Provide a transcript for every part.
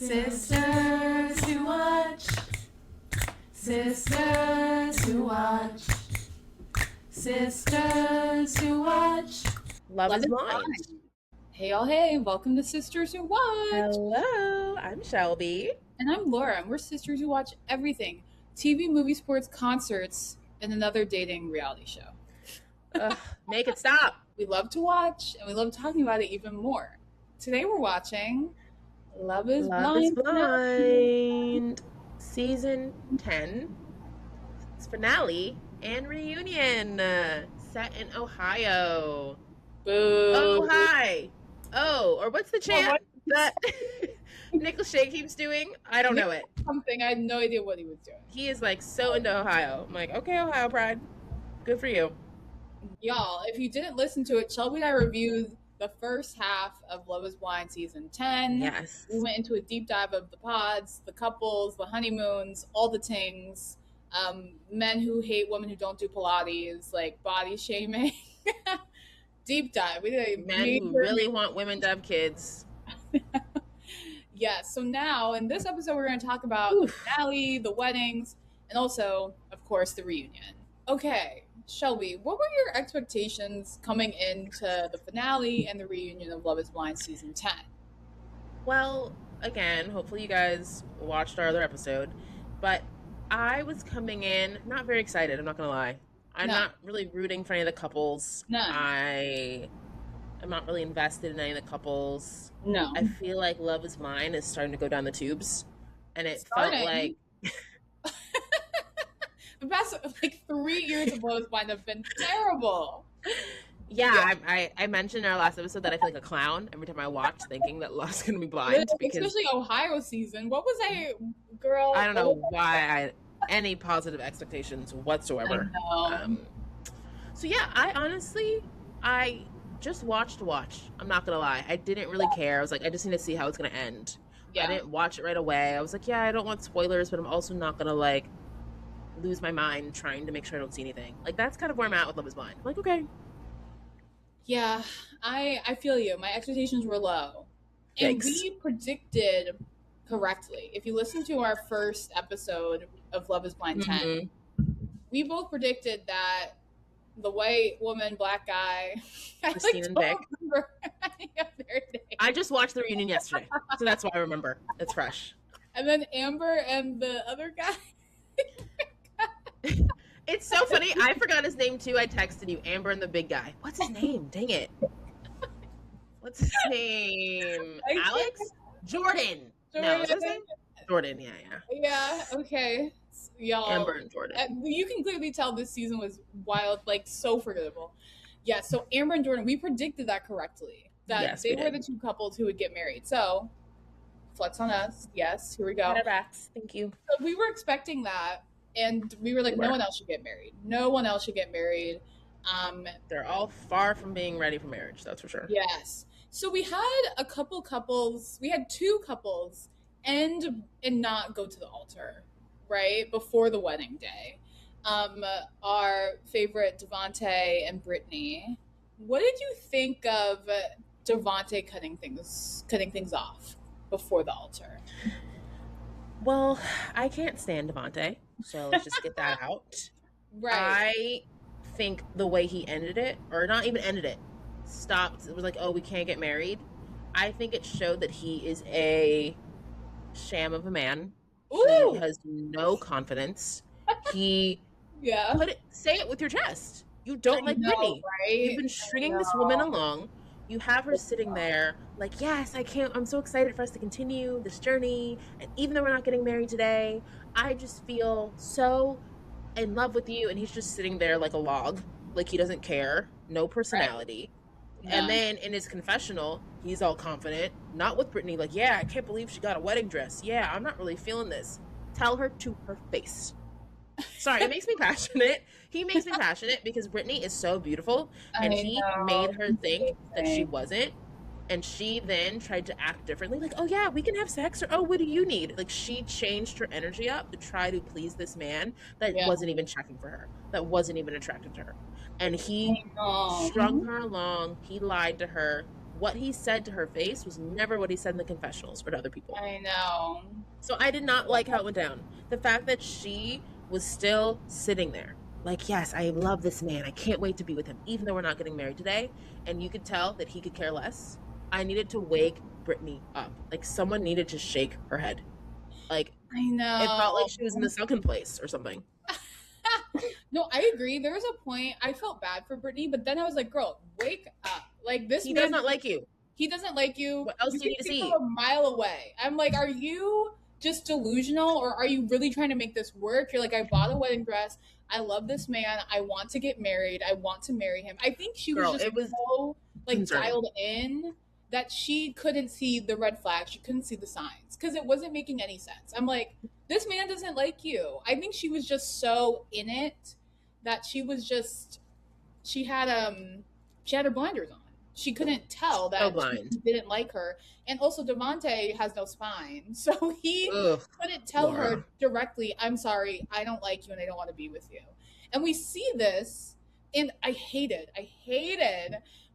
Sisters who watch. Sisters who watch. Sisters who watch. Love is blind. Hey, y'all, hey, welcome to Sisters Who Watch. Hello, I'm Shelby. And I'm Laura, and we're sisters who watch everything. TV, movie, sports, concerts, and another dating reality show. Make it stop. We love to watch, and we love talking about it even more. Today we're watching Love is Blind. Season 10. It's finale and reunion. Set in Ohio. Boo. Oh, hi. Oh, or what's the chant that Nick Lachey keeps doing? I don't know it. Something. I had no idea what he was doing. He is like so into Ohio. I'm like, okay, Ohio Pride. Good for you. Y'all, if you didn't listen to it, Shelby and I reviewed the first half of Love is Blind season 10. Yes. We went into a deep dive of the pods, the couples, the honeymoons, all the things. Men who hate women who don't do Pilates, like body shaming. Deep dive. We did Men who really want women to have kids. Yes. So now in this episode, we're going to talk about the finale, the weddings, and also, of course, the reunion. Okay, Shelby, what were your expectations coming into the finale and the reunion of Love is Blind season 10? Well, again, hopefully you guys watched our other episode, but I was coming in not very excited, I'm not going to lie. I'm not really rooting for any of the couples. No. I'm not really invested in any of the couples. No. I feel like Love is Blind is starting to go down the tubes, and it felt like... The past, 3 years of Love is Blind have been terrible. Yeah. I mentioned in our last episode that I feel like a clown every time I watched thinking that Love's going to be blind. Especially Ohio season. What was girl? I don't know why I had any positive expectations whatsoever. So yeah, I just watched to watch. I'm not going to lie. I didn't really care. I was like, I just need to see how it's going to end. Yeah. I didn't watch it right away. I was like, yeah, I don't want spoilers, but I'm also not going to lose my mind trying to make sure I don't see anything. That's kind of where I'm at with Love is Blind. I'm like, okay. Yeah, I feel you. My expectations were low. And we predicted correctly. If you listen to our first episode of Love is Blind 10, we both predicted that the white woman, black guy, Christine and Vic. I just watched the reunion yesterday, so that's why I remember. It's fresh. And then Amber and the other guy. It's so funny. I forgot his name too. I texted you, Amber and the big guy. What's his name? Dang it. What's his name? Alex? Jordan. No, what's his name? Jordan, yeah. Yeah, okay. Y'all. Amber and Jordan. You can clearly tell this season was wild, so forgettable. Yeah, so Amber and Jordan, we predicted that correctly. That they were the two couples who would get married. So, flex on us. Yes, here we go. Thank you. So we were expecting that. And we were like, no one else should get married. No one else should get married. They're all far from being ready for marriage, that's for sure. Yes. So we had a couple couples. We had two couples end and not go to the altar, right? Before the wedding day. Our favorite Devontae and Brittany. What did you think of Devontae cutting things off before the altar? Well, I can't stand Devontae, so let's just get that out. Right. I think the way he ended it, or not even ended it, stopped. It was like, oh, we can't get married. I think it showed that he is a sham of a man. Ooh. He has no confidence. Say it with your chest. You don't like Brittany. Right? You've been stringing this woman along. You have her sitting there like, yes, I'm so excited for us to continue this journey. And even though we're not getting married today, I just feel so in love with you. And he's just sitting there like a log, like he doesn't care, no personality. Right. Yeah. And then in his confessional, he's all confident, not with Brittany, like, yeah, I can't believe she got a wedding dress. Yeah, I'm not really feeling this. Tell her to her face. Sorry, it makes me passionate. He makes me passionate because Brittany is so beautiful, and he made her think that she wasn't, and she then tried to act differently, like, oh yeah, we can have sex, or oh, what do you need? Like, she changed her energy up to try to please this man that wasn't even checking for her, that wasn't even attracted to her, and he strung her along. He lied to her. what he said to her face was never what he said in the confessionals or to other people. I know. So I did not like how it went down. The fact that she was still sitting there, like, yes, I love this man. I can't wait to be with him, even though we're not getting married today. And you could tell that he could care less. I needed to wake Brittany up. Like, someone needed to shake her head. Like, I know. it felt like she was in the second place or something. No, I agree. There was a point I felt bad for Brittany, but then I was like, girl, wake up. Like, this He man does not like you. He doesn't like you. What else do you need to can see? him a mile away. I'm like, are you just delusional, or are you really trying to make this work? You're like, I bought a wedding dress. I love this man. I want to get married. I want to marry him. I think she was so like concerning. dialed in that she couldn't see the red flags. She couldn't see the signs because it wasn't making any sense. I'm like, this man doesn't like you. I think she was just so in it that she had her blinders on. She couldn't tell that he didn't like her. And also Devante has no spine. So he couldn't tell her directly, I'm sorry, I don't like you and I don't want to be with you. And we see this, and I hated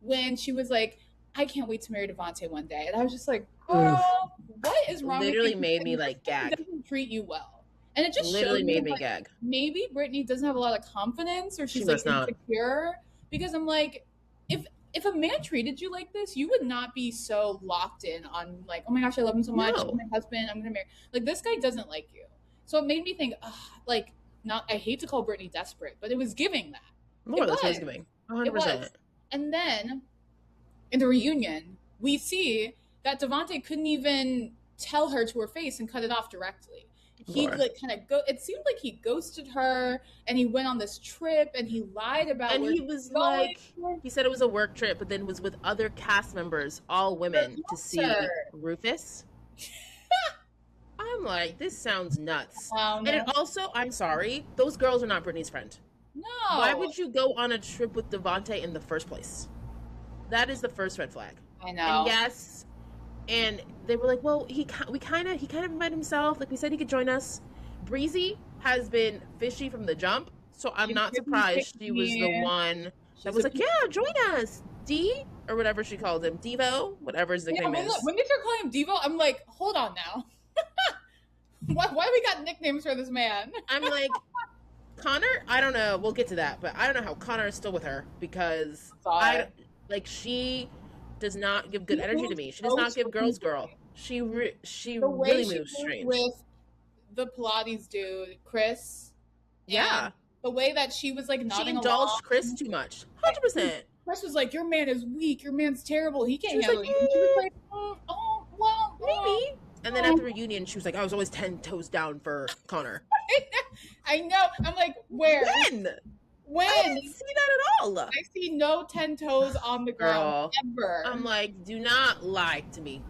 when she was like, I can't wait to marry Devante one day. And I was just like, girl, what is wrong with you? Literally made me like gag. He doesn't treat you well. And it just literally made me gag. Maybe Brittany doesn't have a lot of confidence, or she's like insecure. Because I'm like, if a man treated you like this, you would not be so locked in on like, oh my gosh, I love him so much. He's my husband. I'm gonna marry. Like, this guy doesn't like you. So it made me think, like, not. I hate to call Brittany desperate, but it was giving that. More that's what it's giving. 100%. And then in the reunion, we see that Devante couldn't even tell her to her face and cut it off directly. He like kind of it seemed like he ghosted her, and he went on this trip, and he lied about and he was like, he said it was a work trip, but then was with other cast members, all women, to see Rufus. I'm like, this sounds nuts. And it also, I'm sorry, those girls are not Brittany's friend. No. Why would you go on a trip with Devante in the first place? That is the first red flag. I know. And yes. And they were like, well, he kind of invited himself. Like, we said he could join us. Breezy has been fishy from the jump, so I'm not surprised she was the one that was like, yeah, join us. D, or whatever she called him. Devo, whatever his nickname is. When they start calling him Devo, I'm like, hold on now. why we got nicknames for this man? I'm like, Connor, I don't know. We'll get to that, but I don't know how Connor is still with her, because she does not give good energy to me. She does not give girls girl. She really moves strange. With the Pilates dude, Chris. Yeah. The way that she was like nodding along. She indulged Chris too much. 100%. Chris was like, your man is weak. Your man's terrible. He can't handle you. She was like, oh, well, maybe. And then at the reunion, she was like, I was always 10 toes down for Connor. I know. I'm like, where? When? I didn't see that at all. I see no 10 toes on the ground ever. I'm like, do not lie to me.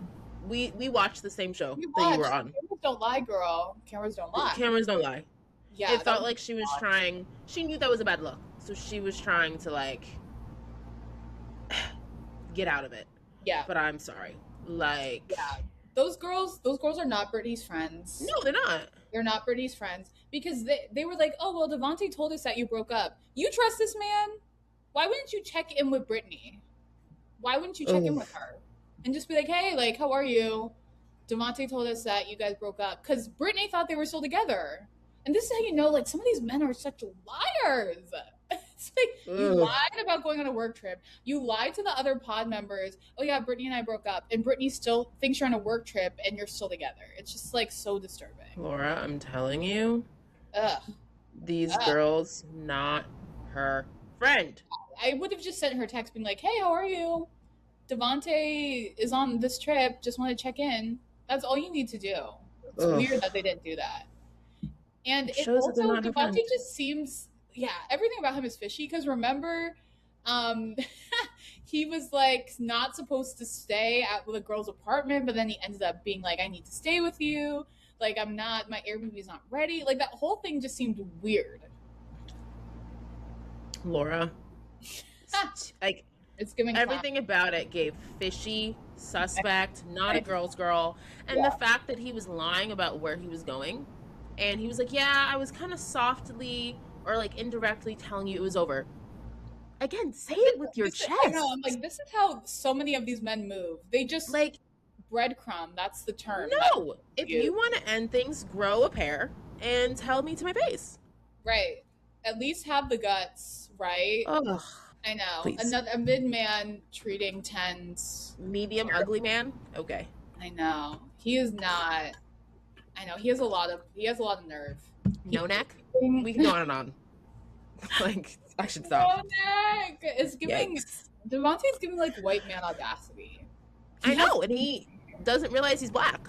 We watched the same show that you were on. Cameras don't lie, girl. Cameras don't lie. Cameras don't lie. Yeah. It felt like she was trying. She knew that was a bad look, so she was trying to like get out of it. Yeah. But I'm sorry. Like, yeah. Those girls are not Brittany's friends. No, they're not. They're not Brittany's friends, because they were like, oh, well, Devante told us that you broke up. You trust this man? Why wouldn't you check in with Brittany? Why wouldn't you check in with her? And just be like, hey, like, how are you? Devante told us that you guys broke up. Because Brittany thought they were still together. And this is how you know, like, some of these men are such liars. It's like, you lied about going on a work trip. You lied to the other pod members. Oh, yeah, Brittany and I broke up. And Brittany still thinks you're on a work trip and you're still together. It's just, like, so disturbing. Laura, I'm telling you. These girls, not her friend. I would have just sent her a text being like, hey, how are you? Devante is on this trip. Just want to check in. That's all you need to do. It's weird that they didn't do that. And it also, Devante just seems, everything about him is fishy. Because remember, he was like not supposed to stay at the girl's apartment, but then he ended up being like, I need to stay with you. Like, my Airbnb is not ready. Like, that whole thing just seemed weird. Laura. Like, it's giving everything about it gave fishy, suspect, not a girl's girl. And the fact that he was lying about where he was going. And he was like, yeah, I was kind of softly or like indirectly telling you it was over. again, say it with your chest. I know. I'm like, this is how so many of these men move. They just like breadcrumb. That's the term. No, if you want to end things, grow a pair and tell me to my face. Right. At least have the guts, right? Ugh. I know. Please. A mid man treating tens. Medium ugly man? Okay. I know. He is not. I know. He has a lot of nerve. No neck? We can go on and on. Like, I should stop. No neck! It's giving. Yikes. Devontae's giving like white man audacity. I know, and he doesn't realize he's black.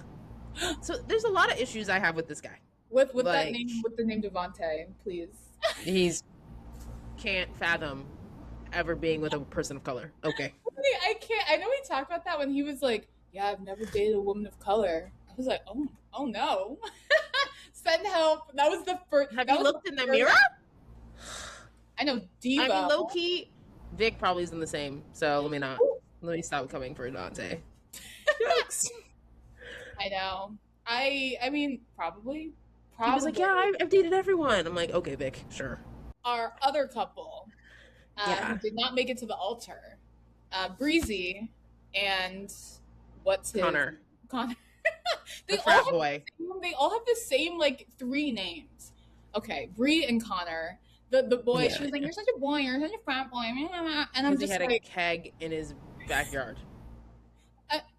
So there's a lot of issues I have with this guy. With that name, with the name Devontae, please. He's can't fathom ever being with a person of color. Okay. I can't. I know we talked about that when he was like, "Yeah, I've never dated a woman of color." I was like, "Oh no." Send help. That was the first. Have you looked in the mirror? I know, Diva. I mean, low key, Vic probably isn't the same. So let me stop coming for Dante. Jokes. I know. I mean, probably. He was like, "Yeah, I've dated everyone." I'm like, "Okay, Vic, sure." Our other couple, who did not make it to the altar, Breezy and what's his Connor. They all have the same like 3 names. Okay, Bree and Connor. The boy, Yeah, she was like, "You're such a boy, you're such a frat boy," and I'm just he had like, a keg in his backyard.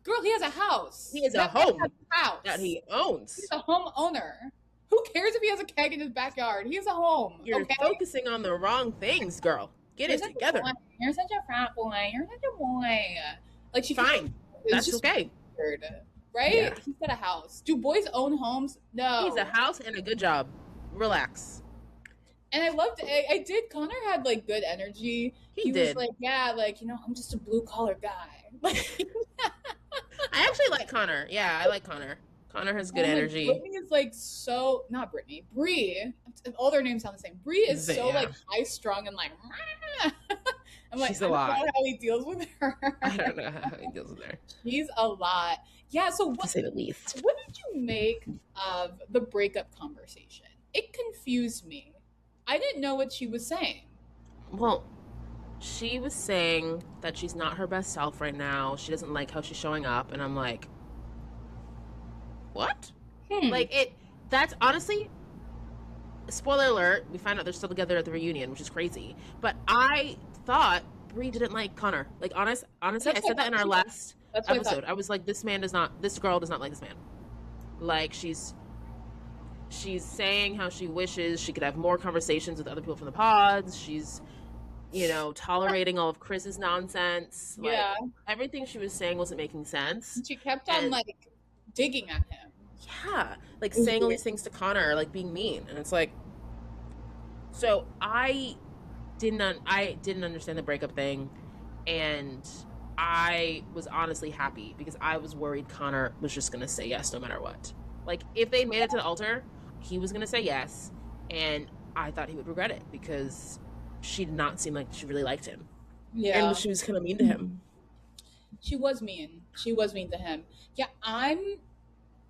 Girl, he has a house. He has a home house that he owns. He's a homeowner. Who cares if he has a keg in his backyard? He has a home. You're okay? focusing on the wrong things, girl. Get it together. You're such a frat boy. You're such a boy. Like she fine. That's okay. Weird, right? Yeah. He's got a house. Do boys own homes? No. He's a house and a good job. Relax. And I loved it. I did. Connor had like good energy. He did. was like, yeah, like, I'm just a blue collar guy. I actually like Connor. Yeah, I like Connor. Connor has good energy. Brittany is like so not Brittany. Bree. All their names sound the same. Bree is so like high strung and like. I'm like, she's a lot. I don't know how he deals with her. I don't know how he deals with her. He's a lot. Yeah. So to say the least. What did you make of the breakup conversation? It confused me. I didn't know what she was saying. Well, she was saying that she's not her best self right now. She doesn't like how she's showing up, and I'm like, what? Like that's honestly, spoiler alert, we find out they're still together at the reunion, which is crazy. But I thought Brie didn't like Connor. Like honestly, I said that in our last episode. I was like, this girl does not like this man. Like she's saying how she wishes she could have more conversations with other people from the pods. She's, tolerating all of Chris's nonsense. Like, yeah. Everything she was saying wasn't making sense. And she kept on like digging at him. Yeah. Like saying all these things to Connor, like being mean. And it's like, so I didn't understand the breakup thing. And I was honestly happy because I was worried Connor was just going to say yes no matter what. Like if they made it to the altar, he was going to say yes. And I thought he would regret it because she did not seem like she really liked him. Yeah. And she was kind of mean to him. She was mean. She was mean to him. Yeah, I'm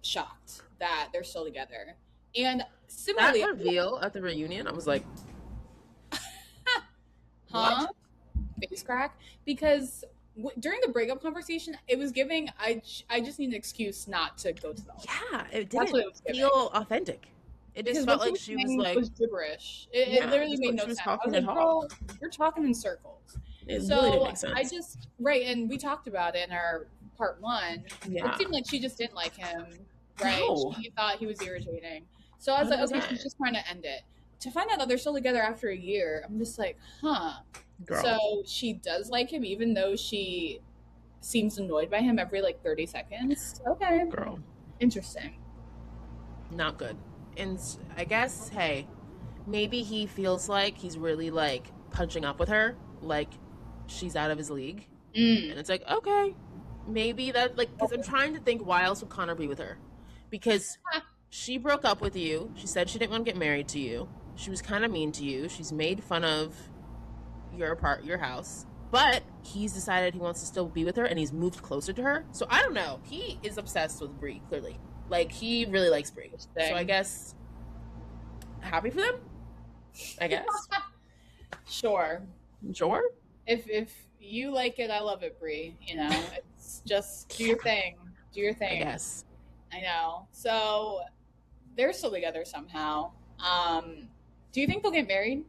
shocked that they're still together. And similarly, that reveal at the reunion, I was like, huh? Face crack? Because during the breakup conversation, it was giving, I just need an excuse not to go to the altar. Yeah, it didn't feel authentic. It just felt like she was like gibberish. It literally made no sense. I was like, girl, you're talking in circles. It really didn't make sense. And we talked about it in our part 1. Yeah. It seemed like she just didn't like him, right? No. She thought he was irritating. So I was like, okay, she's just trying to end it. To find out that they're still together after a year, I'm just like, huh. Girl. So she does like him, even though she seems annoyed by him every like 30 seconds. Okay. Girl. Interesting. Not good. And I guess, hey, maybe he feels like he's really like punching up with her, like she's out of his league. And it's like, okay, maybe that, like, because I'm trying to think why else would Connor be with her? Because she broke up with you. She said she didn't want to get married to you. She was kind of mean to you. She's made fun of your house. But he's decided he wants to still be with her and he's moved closer to her. So I don't know. He is obsessed with Brie, clearly. Like, he really likes Brie. So I guess, happy for them? I guess. Sure. Sure. If you like it, I love it, Brie. You know, it's just do your thing. Do your thing. I guess. I know. So they're still together somehow. Do you think they'll get married?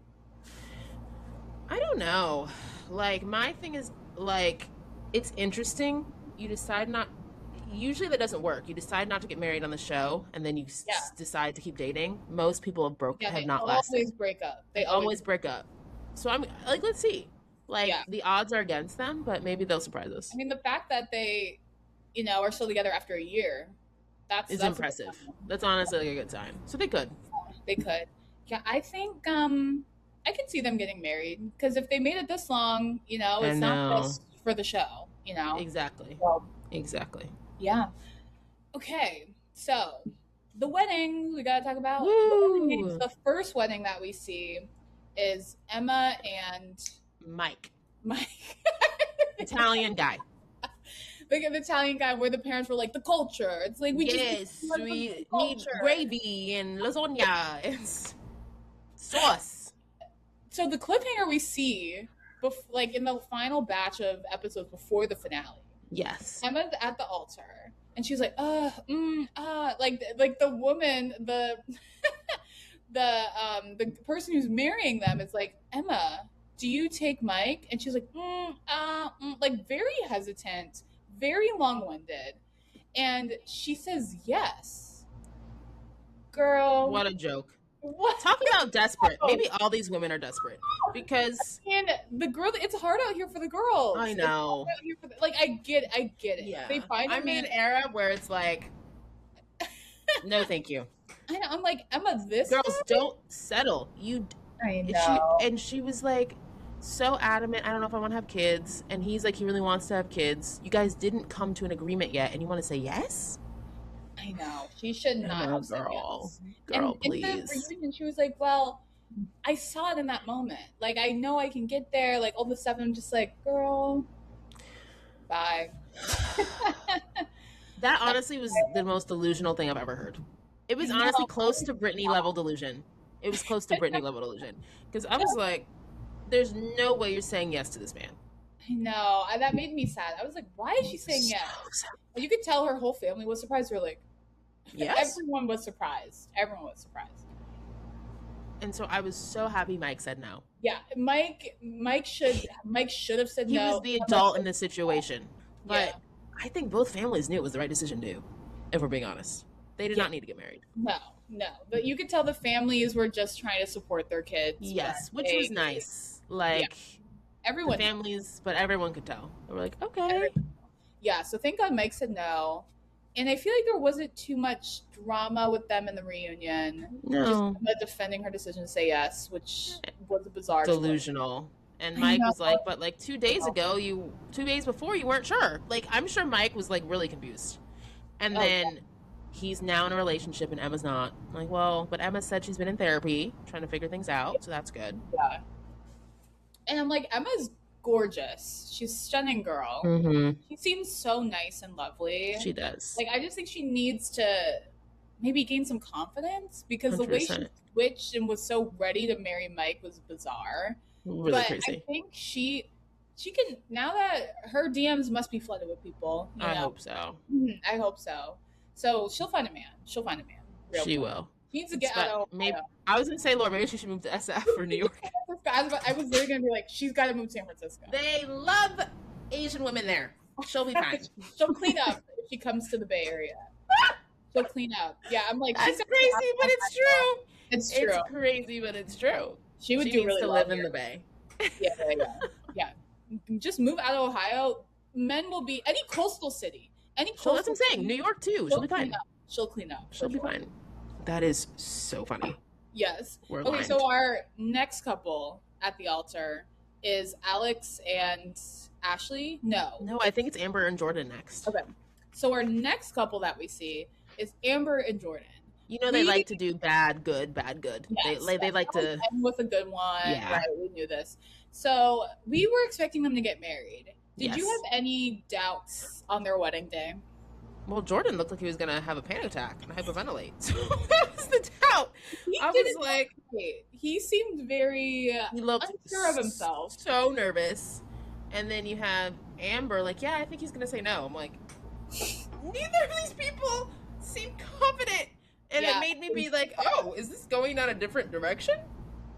I don't know. Like, my thing is, like, it's interesting. You decide not. Usually that doesn't work. You decide not to get married on the show, and then you decide to keep dating. Most people have not lasted. They always break up. They always break up. So I'm like, let's see. Like, Yeah. the odds are against them, but maybe they'll surprise us. I mean, the fact that they, you know, are still together after a year, that's impressive. That's honestly like a good sign. So they could. They could. Yeah, I think I could see them getting married because if they made it this long, you know, it's not just for the show, you know. Exactly. So, exactly. Yeah. Okay. So the wedding we gotta talk about. Woo! The first wedding that we see is Emma and Mike. Italian guy. Like an Italian guy where the parents were like, the culture. It's like we need gravy and lasagna and sauce. So the cliffhanger we see, like in the final batch of episodes before the finale. Yes. Emma's at the altar and she's like, like the woman, the the person who's marrying them is like, Emma, do you take Mike? And she's like, like very hesitant, very long-winded. And she says yes. Girl. What a joke. What? Talk about desperate. Maybe all these women are desperate because the girl. It's hard out here for the girls. I know. Like I get it. Yeah. They find an era where it's like, no, thank you. I know. I'm like, Emma, this girls guy? Don't settle. I know. And she was like so adamant. I don't know if I want to have kids. And he's like, he really wants to have kids. You guys didn't come to an agreement yet, and you want to say yes? I know. She should not have said yes. Girl, please. In the reunion, she was like, well, I saw it in that moment. Like, I know I can get there. Like, all the stuff. I'm just like, girl, bye. That honestly was the most delusional thing I've ever heard. It was honestly close to Britney level delusion. It was close to Britney level delusion. Because I was like, there's no way you're saying yes to this man. I know. That made me sad. I was like, why is she saying yes? And you could tell her whole family was surprised. We're like, yes. Everyone was surprised. And so I was so happy Mike said no. Yeah, Mike should have said no. He was the adult in this situation. But I think both families knew it was the right decision to do, if we're being honest. They did not need to get married. No. But you could tell the families were just trying to support their kids. Yes, which was nice. Like, everyone. Families, but everyone could tell. They were like, okay. Yeah, so thank God Mike said no. And I feel like there wasn't too much drama with them in the reunion. No. Just Emma defending her decision to say yes, which was a bizarre delusional. Choice. And Mike was like, but like 2 days before you weren't sure. Like, I'm sure Mike was like really confused. And then he's now in a relationship and Emma's not. I'm like, well, but Emma said she's been in therapy trying to figure things out, so that's good. Yeah. And I'm like, Emma's gorgeous. She's a stunning girl. Mm-hmm. She seems so nice and lovely. She does. Like, I just think she needs to maybe gain some confidence because 100%. The way she switched and was so ready to marry Mike was bizarre. Really crazy. I think she can, now that her DMs must be flooded with people. I hope so. I hope so. So she'll find a man. She will. She needs to get out of maybe I was gonna say, Laura, maybe she should move to SF or New York. I was literally gonna be like, she's got to move to San Francisco. They love Asian women there. She'll be fine. She'll clean up if she comes to the Bay Area. She'll clean up. Yeah, I'm like, that's crazy, but it's true. It's true. It's crazy, but it's true. She would do really to well live here. in the Bay. Yeah. Just move out of Ohio. Men will be any coastal city. That's what I'm saying. New York too. She'll be fine. She'll clean up. She'll be fine. That is so funny. Yes. We're okay, so our next couple at the altar is Alex and Ashley. No, I think it's Amber and Jordan next. Okay. So our next couple that we see is Amber and Jordan. You know they like to do bad, good, bad, good. Yes, they like to end with a good one. Yeah. Right, we knew this. So we were expecting them to get married. Did Yes. you have any doubts on their wedding day? Well, Jordan looked like he was gonna have a panic attack and hyperventilate. So that was the doubt. I was like, he seemed very he looked unsure of himself. so nervous. And then you have Amber, like, yeah, I think he's gonna say no. I'm like, neither of these people seem confident, and it made me be like, oh, is this going down a different direction?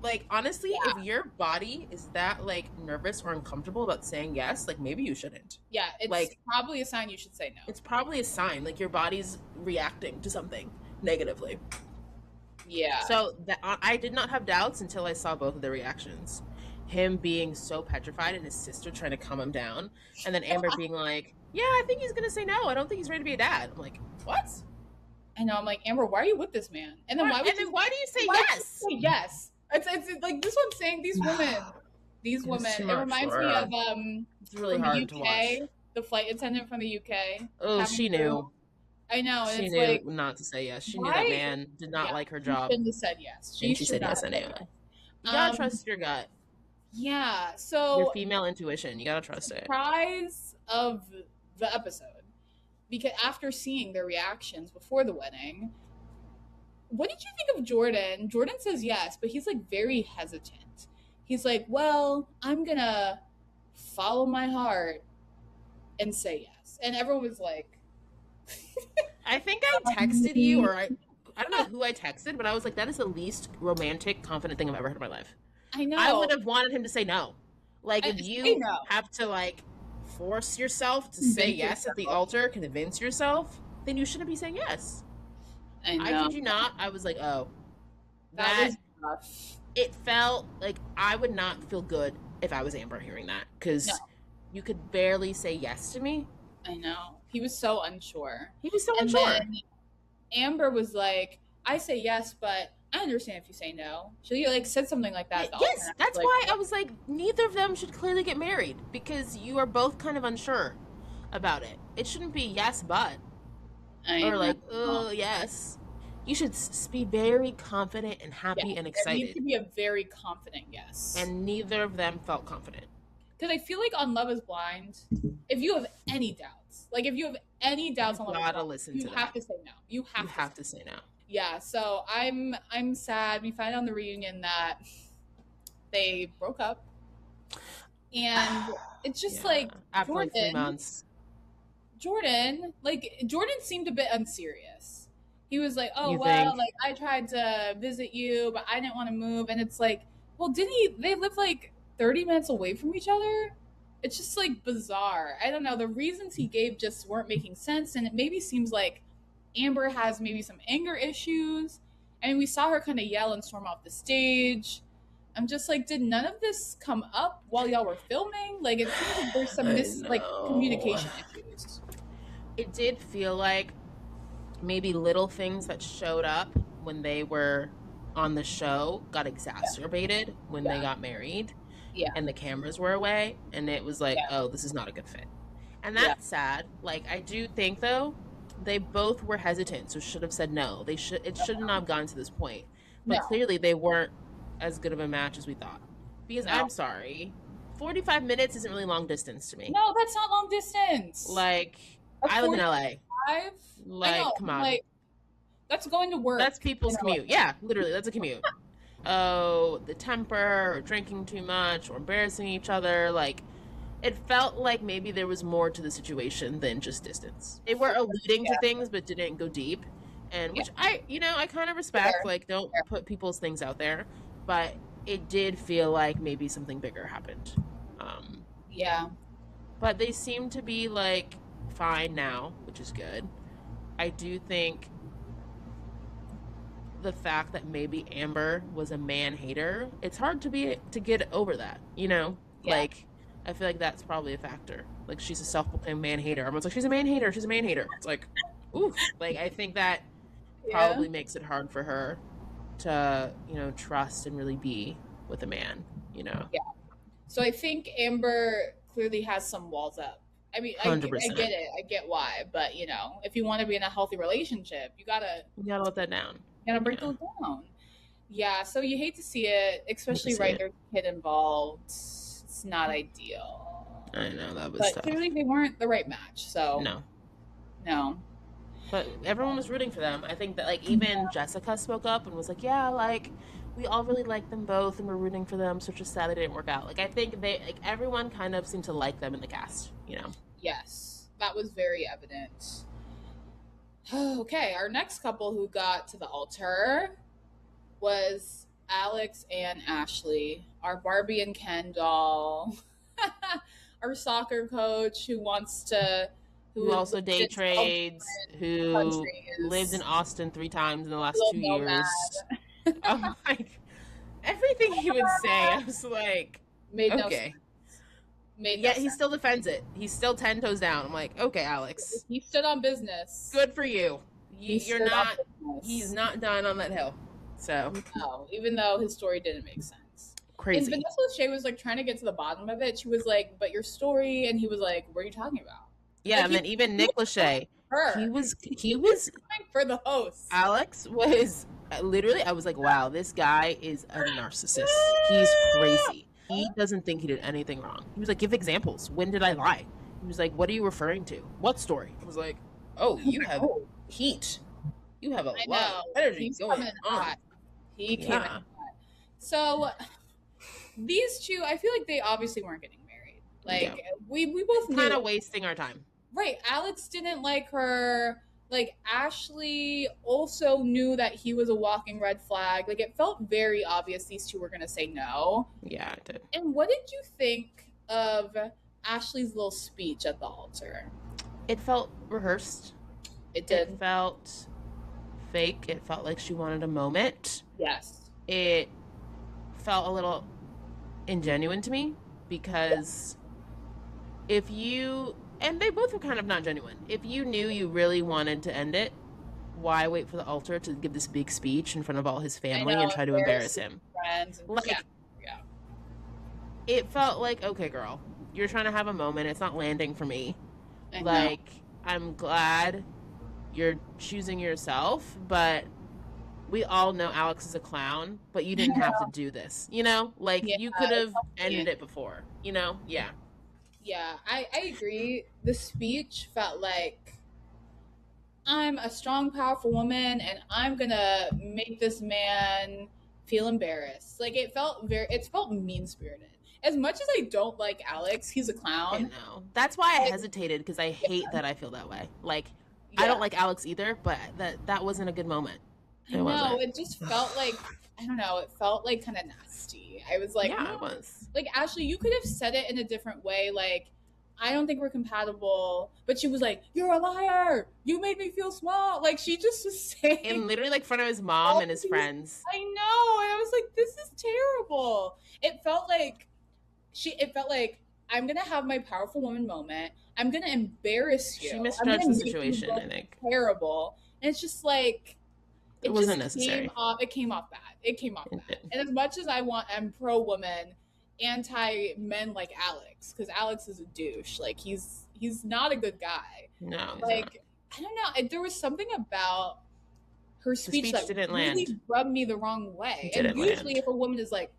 Like, honestly, if your body is that, like, nervous or uncomfortable about saying yes, like, maybe you shouldn't. Yeah, it's like, probably a sign you should say no. It's probably a sign, like, your body's reacting to something negatively. Yeah. So I did not have doubts until I saw both of their reactions. Him being so petrified and his sister trying to calm him down, and then Amber being like, yeah, I think he's gonna say no. I don't think he's ready to be a dad. I'm like, what? I know. I'm like, Amber, why are you with this man? And then why do you say yes? Yes. It's like, this one's saying these women. It reminds me of it's really hard to watch. The flight attendant from the UK. Oh, she knew. I know. And she it's knew like, not to say yes. She knew that man did not like her job. She shouldn't have said yes. She said yes anyway. You gotta trust your gut. Yeah. So your female intuition. You gotta trust it. Surprise of the episode, because after seeing their reactions before the wedding, what did you think of Jordan? Jordan says yes, but he's like very hesitant. He's like, well, I'm gonna follow my heart and say yes. And everyone was like, I think I texted you, or I don't know who I texted, but I was like, that is the least romantic, confident thing I've ever heard in my life. I know. I would have wanted him to say no. Like, if you have to, like, force yourself to say yes at the altar, convince yourself, then you shouldn't be saying yes. I know. I kid you not. I was like, oh. That was rough. It felt like I would not feel good if I was Amber hearing that, because you could barely say yes to me. I know. He was so unsure. And then Amber was like, I say yes, but I understand if you say no. She like said something like that. Yes, that's why I was like, neither of them should clearly get married, because you are both kind of unsure about it. It shouldn't be yes, but. Or like, oh, yes. You should be very confident and happy and excited. It needs to be a very confident yes. And neither of them felt confident. Because I feel like on Love is Blind, if you have any doubts, on Love is Blind, you have to say no. You have to say no. Yeah, so I'm sad. We find out on the reunion that they broke up. And it's just like after Jordan, 3 months. Jordan seemed a bit unserious. He was like, oh, like, I tried to visit you, but I didn't want to move. And it's like, well, they live like 30 minutes away from each other? It's just like bizarre. I don't know. The reasons he gave just weren't making sense. And it maybe seems like Amber has maybe some anger issues. I mean, we saw her kind of yell and storm off the stage. I'm just like, did none of this come up while y'all were filming? Like, it seems like there's some communication issues. It did feel like maybe little things that showed up when they were on the show got exacerbated when they got married. Yeah. And the cameras were away, and it was like, oh, this is not a good fit. And that's sad. Like, I do think, though, they both were hesitant, so should have said no. It should not have gone to this point. But clearly they weren't as good of a match as we thought. Because I'm sorry, 45 minutes isn't really long distance to me. No, that's not long distance. Like, I live in LA. Like, come on. Like, that's going to work. That's people's commute. Yeah, literally, that's a commute. Oh, the temper, or drinking too much, or embarrassing each other. Like, it felt like maybe there was more to the situation than just distance. They were alluding to things, but didn't go deep. And which I kind of respect. Like, don't put people's things out there. But it did feel like maybe something bigger happened. But they seem to be, like, fine now, which is good. I do think the fact that maybe Amber was a man hater, it's hard to get over that, you know? Like, I feel like that's probably a factor. Like, she's a self-proclaimed man hater. Everyone's like, she's a man hater. It's like, oof. Like, I think that probably makes it hard for her to, trust and really be with a man, Yeah. So I think Amber clearly has some walls up. I mean, I get it. I get why. But, if you want to be in a healthy relationship, you gotta let that down. You gotta break those down. Yeah, so you hate to see it, especially there's a kid involved. It's not ideal. I know, that was but tough. Clearly they weren't the right match, so. No. But everyone was rooting for them. I think that, like, even Jessica spoke up and was like, yeah, like, we all really like them both and we're rooting for them, so it's just sad it didn't work out. Like, I think everyone kind of seemed to like them in the cast, you know? Yes, that was very evident. Okay, our next couple who got to the altar was Alex and Ashley, our Barbie and Ken doll, our soccer coach who wants to, Who also day lives in trades, who countries. lived in Austin 3 times in the last Little 2 nomad. years. I'm like, everything he would say, I was like, Made no okay. sense. Made no Yet he sense. still defends it. He's still 10 toes down. I'm like, okay, Alex, He stood on business. good for you. He You're stood on not, business. he's not done on that hill. So, No, even though his story didn't make sense. And crazy. Vanessa Lachey was like trying to get to the bottom of it. She was like, "But your story," and he was like, "What are you talking about?" Yeah, Like, and then even Nick Lachey, Her. he was Going for the host. Alex was literally, I was like, wow, this guy is a narcissist. He's crazy. He doesn't think he did anything wrong. He was like, give examples. When did I lie? He was like, what are you referring to? What story? I was like, oh, you have heat. You have a I lot know. of energy He's going coming in on. hot. He came in Yeah. hot. So these two, I feel like they obviously weren't getting married. Like Yeah. we both knew. Kind of wasting our time. Right. Alex didn't like her. Like Ashley also knew that he was a walking red flag. Like it felt very obvious these two were gonna say no. Yeah, I did. And what did you think of Ashley's little speech at the altar? It felt rehearsed. It did. It felt fake. It felt like she wanted a moment. Yes. It felt a little ingenuine to me because if you, and they both were kind of not genuine, if you knew you really wanted to end it, why wait for the altar to give this big speech in front of all his family and try to embarrass him? Friends. And, Like, yeah. it felt like, okay, girl, you're trying to have a moment. It's not landing for me. I know. Like, I'm glad you're choosing yourself, but we all know Alex is a clown, but you didn't have to do this, you know? Like, Yeah, you could have exactly. ended it before, you know? Yeah. Yeah, I agree. The speech felt like I'm a strong, powerful woman and I'm gonna make this man feel embarrassed. Like it felt mean spirited. As much as I don't like Alex, he's a I clown. know. That's why I hesitated, because I hate that I feel that way. Like, I don't like Alex either, but that wasn't a good moment. I know, it just felt like, I don't know, it felt like kind of nasty. I was like, yeah, it was. Like, Ashley, you could have said it in a different way. Like, I don't think we're compatible. But she was like, you're a liar. You made me feel small. Like, she just was saying. In literally, like, front of his mom and his friends. I know. And I was like, this is terrible. It felt like I'm going to have my powerful woman moment. I'm going to embarrass you. She misjudged the situation, I think. Terrible. And it's just like, it wasn't necessary. It came off bad. And as much as I'm pro woman, anti men like Alex, because Alex is a douche. Like he's not a good guy. No, like I don't know. There was something about her speech that didn't really land. rubbed me the wrong way. Didn't and usually, land. if a woman is like,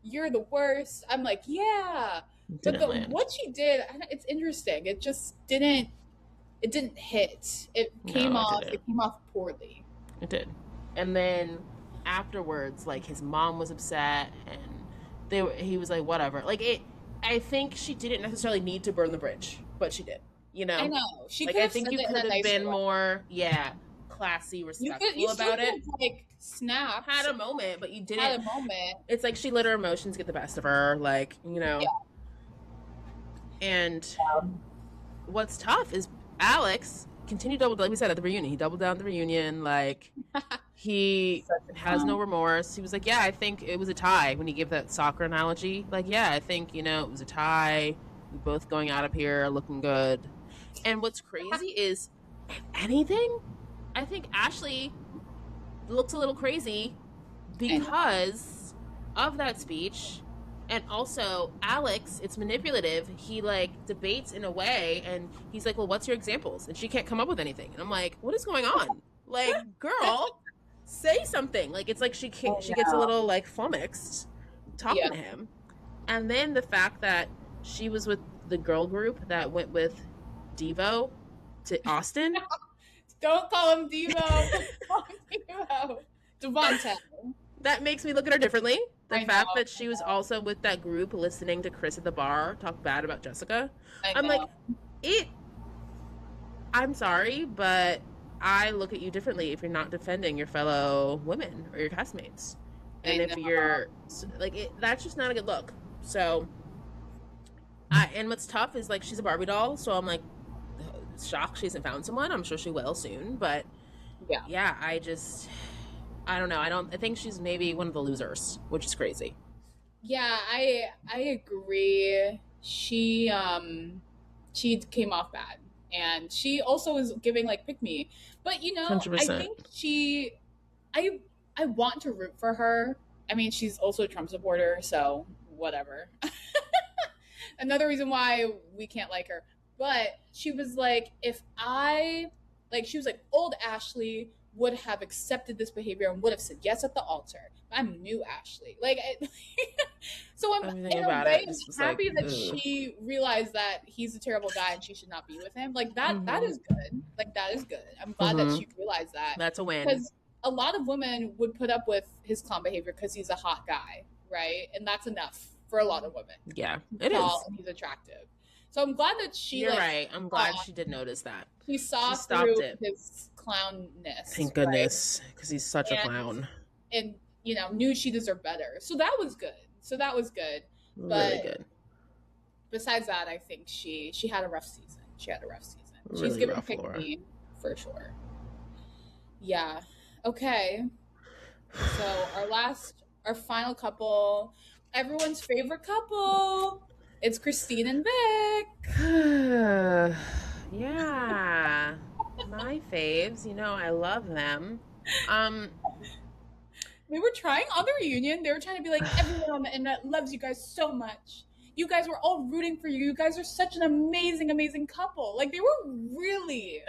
"You're the worst," I'm like, "Yeah." But what she did, it's interesting. It just didn't. It didn't hit. It came off poorly. It did. And then afterwards, like his mom was upset, and he was like, whatever. Like I think she didn't necessarily need to burn the bridge, but she did. You know. I know. I think you could have been more, classy, respectful about it. Like snapped. Had a moment, but you didn't. Had a moment. It's like she let her emotions get the best of her. Like, you know. Yeah. And what's tough is Alex continued like we said at the reunion. He doubled down at the reunion. Like he has no remorse. He was like, yeah, I think it was a tie when he gave that soccer analogy. Like, yeah, I think, it was a tie. We both going out of here looking good. And what's crazy is, if anything, I think Ashley looks a little crazy because of that speech. And also, Alex, it's manipulative. He, debates in a way, and he's like, well, what's your examples? And she can't come up with anything. And I'm like, what is going on? Like, girl, say something. Like, it's like she can't, she gets a little, flummoxed talking to him. And then the fact that she was with the girl group that went with Devo to Austin. Don't call him Devo. Call him Devo. Devontae. That makes me look at her differently. The I fact know, that she was also with that group listening to Chris at the bar talk bad about Jessica. I I'm know. like, I'm sorry, but I look at you differently if you're not defending your fellow women or your castmates. And if you're like, that's just not a good look. So, and what's tough is like she's a Barbie doll, so I'm like shocked she hasn't found someone. I'm sure she will soon, but yeah, I don't know. I think she's maybe one of the losers, which is crazy. Yeah, I agree. She came off bad, and she also was giving like pick me. But you know, 100%. I think I want to root for her. I mean, she's also a Trump supporter, so whatever. Another reason why we can't like her. But she was like, she was like, old Ashley would have accepted this behavior and would have said yes at the altar. I'm new Ashley. So I'm in a way happy that she realized that he's a terrible guy and she should not be with him. Like that, that is good. Like that is good. I'm glad that she realized that. That's a win. Because a lot of women would put up with his clown behavior because he's a hot guy, right? And that's enough for a lot of women. Yeah, it is. And he's attractive. So I'm glad that she. You're right. I'm glad she did notice that. She saw through his clownness. Thank goodness, because he's such a clown. And knew she deserved better. So that was good. Really good. Besides that, I think she had a rough season. Really She's giving rough, pick Laura. me for sure. Yeah. Okay. So our final couple, everyone's favorite couple. It's Christine and Vic. Yeah. My faves, I love them. They were trying on the reunion. They were trying to be like, everyone on the internet loves you guys so much. You guys were all rooting for you. You guys are such an amazing, amazing couple. Like, they were really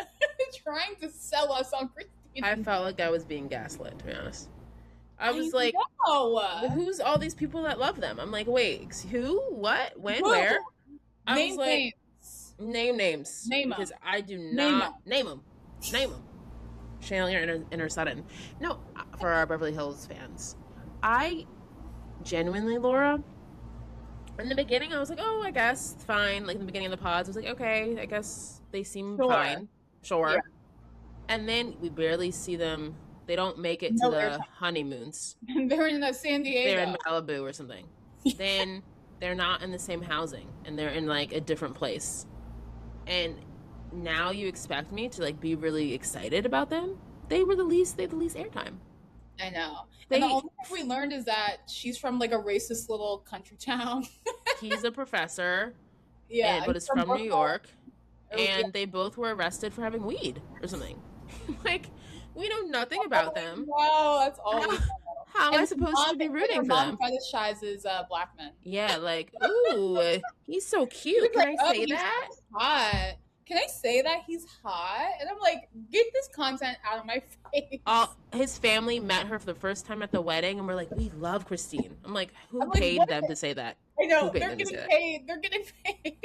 trying to sell us on Christine. I felt like I was being gaslit, to be honest. I was like, who's all these people that love them? I'm like, wait, who? What? When? Where? I was like, name names. Because I do not name them. Chandler and her sudden. No, for our Beverly Hills fans. I genuinely, Laura, in the beginning, I was like, oh, I guess fine. Like in the beginning of the pods, I was like, okay, I guess they seem fine. Sure. Yeah. And then we barely see them. They don't make it to the honeymoons. They're in San Diego. They're in Malibu or something. Then they're not in the same housing, and they're in like a different place. And now you expect me to like be really excited about them? They had the least airtime. I know. And the only thing we learned is that she's from like a racist little country town. He's a professor. Yeah. But is from New York. And they both were arrested for having weed or something. Like, we know nothing about them. Wow, that's all we know. How am I supposed to be rooting for them? Fetishizes black men. Yeah, like, ooh, he's so cute. Can I say that? Hot. Can I say that he's hot? And I'm like, get this content out of my face. His family met her for the first time at the wedding, and we're like, we love Christine. I'm like, who paid them to say that? I know, they're getting paid. They're getting paid.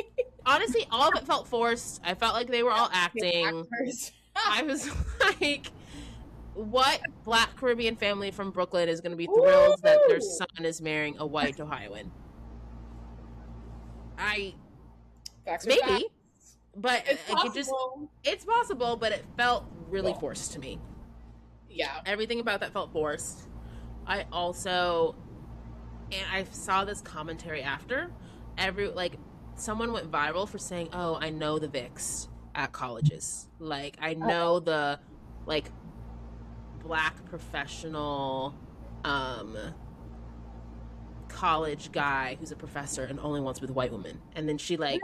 Honestly, all of it felt forced. I felt like they were all acting. I was like, what Black Caribbean family from Brooklyn is going to be thrilled that their son is marrying a white Ohioan? Maybe. But it's possible, but it felt really forced to me. Yeah. Everything about that felt forced. I saw this commentary after. Someone went viral for saying, oh, I know the Vics at colleges. Like, I know the, like, Black professional college guy who's a professor and only wants with white women. And then she, like,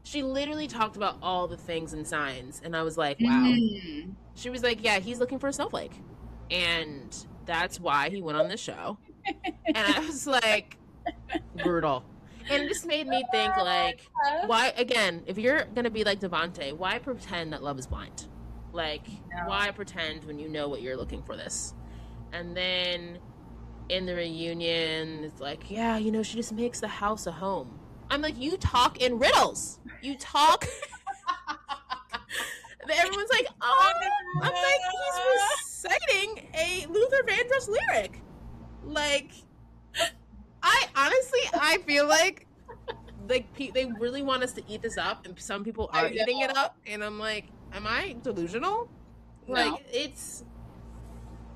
she literally talked about all the things and signs, and I was like, wow. Mm-hmm. She was like, yeah, he's looking for a snowflake, and that's why he went on this show. And I was like, brutal. And it just made me think, like, why, again, if you're gonna be like Devontae, why pretend that love is blind? Like, why pretend when you know what you're looking for this? And then in the reunion, it's like, yeah, she just makes the house a home. I'm like, you talk in riddles. You talk. Everyone's like, oh, I'm like, he's reciting a Luther Vandross lyric. Like, I feel like they really want us to eat this up, and some people are eating it up, and I'm like, am I delusional? No. Like,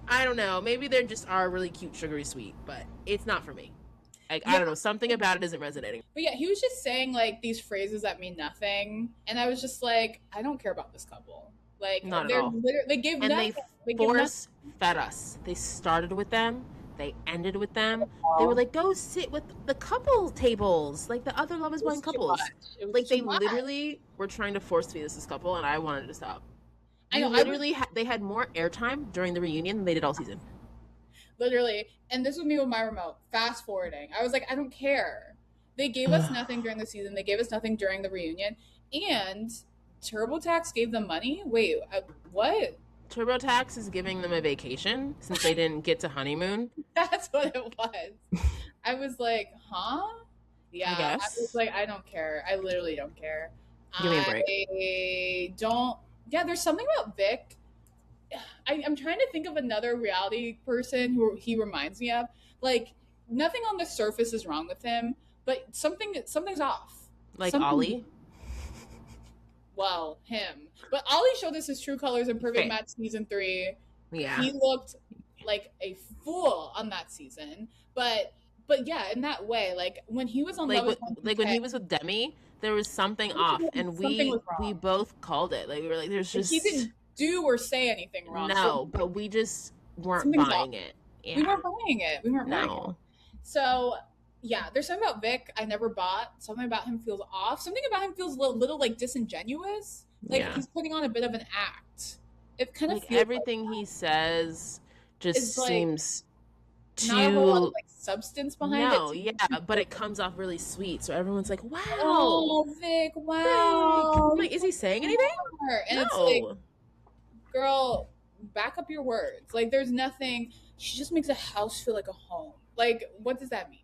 I don't know. Maybe they just are really cute, sugary sweet, but it's not for me. Like, I don't know. Something about it isn't resonating. But yeah, he was just saying like these phrases that mean nothing, and I was just like, I don't care about this couple. Like, Not at all. They gave And nothing. they force fed us. They started with them. They ended with them. They were like, go sit with the couple tables, like the other Love Is Blind couples. Like, they literally were trying to force feed us this couple, and I wanted to stop. I know. They had more airtime during the reunion than they did all season. Literally. And this was me with my remote. Fast forwarding. I was like, I don't care. They gave us nothing during the season. They gave us nothing during the reunion. And TurboTax gave them money? Wait, what? TurboTax is giving them a vacation since they didn't get to honeymoon. That's what it was. I was like, huh? Yeah. I was like, I don't care. I literally don't care. Give me a break. I don't. Yeah, there's something about Vic. I'm trying to think of another reality person who he reminds me of. Like, nothing on the surface is wrong with him, but something's off. Like Ollie? Well, him. But Ollie showed us his true colors in Perfect Match season 3. Yeah. He looked like a fool on that season. But yeah, in that way, like when he was on when he was with Demi, there was something off, and we both called it. Like, we were like, there's just, he didn't do or say anything wrong. No, but we just weren't buying it. Yeah. We weren't buying it. Buying it. So yeah, there's something about Vic I never bought. Something about him feels off. Something about him feels a little like disingenuous. Like he's putting on a bit of an act. It kind of feels everything he says just seems too, not a whole lot of like substance behind it. No, yeah, but it comes off really sweet. So everyone's like, wow. Oh, Vic, wow. Vic. I'm like, is he saying anything? And it's like, girl, back up your words. Like, there's nothing. She just makes a house feel like a home. Like, what does that mean?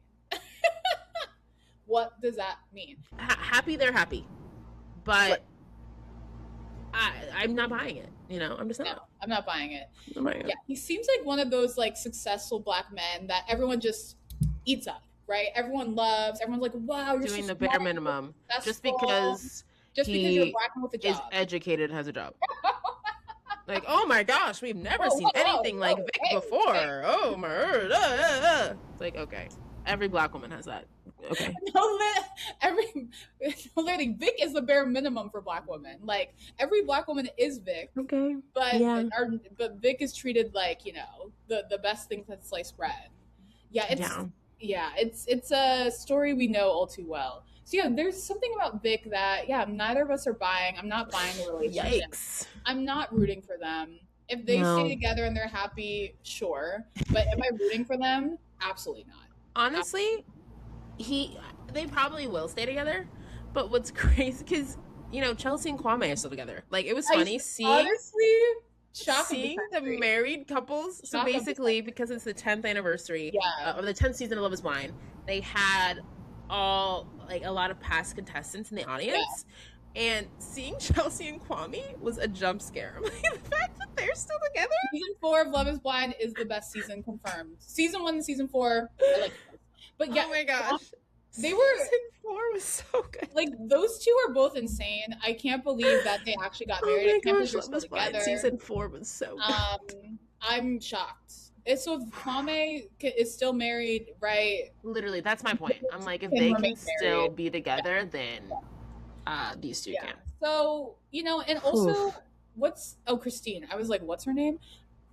What does that mean? Happy they're happy. But I'm not buying it. You know, I'm just not. No, I'm not buying it. Yeah, he seems like one of those like successful black men that everyone just eats up, right? Everyone loves. Everyone's like, wow, you're doing the bare minimum just because you're black and with a job. Is educated, has a job. Like, oh my gosh, we've never seen anything like Vic before. Oh my word. It's like, okay, every black woman has that. Okay. Literally, Vic is the bare minimum for black women. Like, every black woman is Vic. Okay. But Vic is treated like, you know, the best thing since sliced bread. Yeah, it's a story we know all too well. So yeah, there's something about Vic that neither of us are buying. I'm not buying the relationship. Yikes. I'm not rooting for them. If they stay together and they're happy, sure. But am I rooting for them? Absolutely not. Honestly, they probably will stay together. But what's crazy, because, you know, Chelsea and Kwame are still together. Like, it was funny seeing the married couples. So basically, because it's the 10th anniversary or the 10th season of Love Is Blind, they had a lot of past contestants in the audience. And seeing Chelsea and Kwame was a jump scare. Like, the fact that they're still together. Season 4 of Love Is Blind is the best season, confirmed. Season 1 and season 4, I like it. But yeah, oh my gosh, season 4 was so good. Like, those two are both insane. I can't believe that they actually got married. I can't believe they're still together. Season 4 was so good. I'm shocked. So if Kwame is still married, right? Literally, that's my point. I'm like, if they can still be together, then these two can. So, you know, and also, Christine. I was like, what's her name?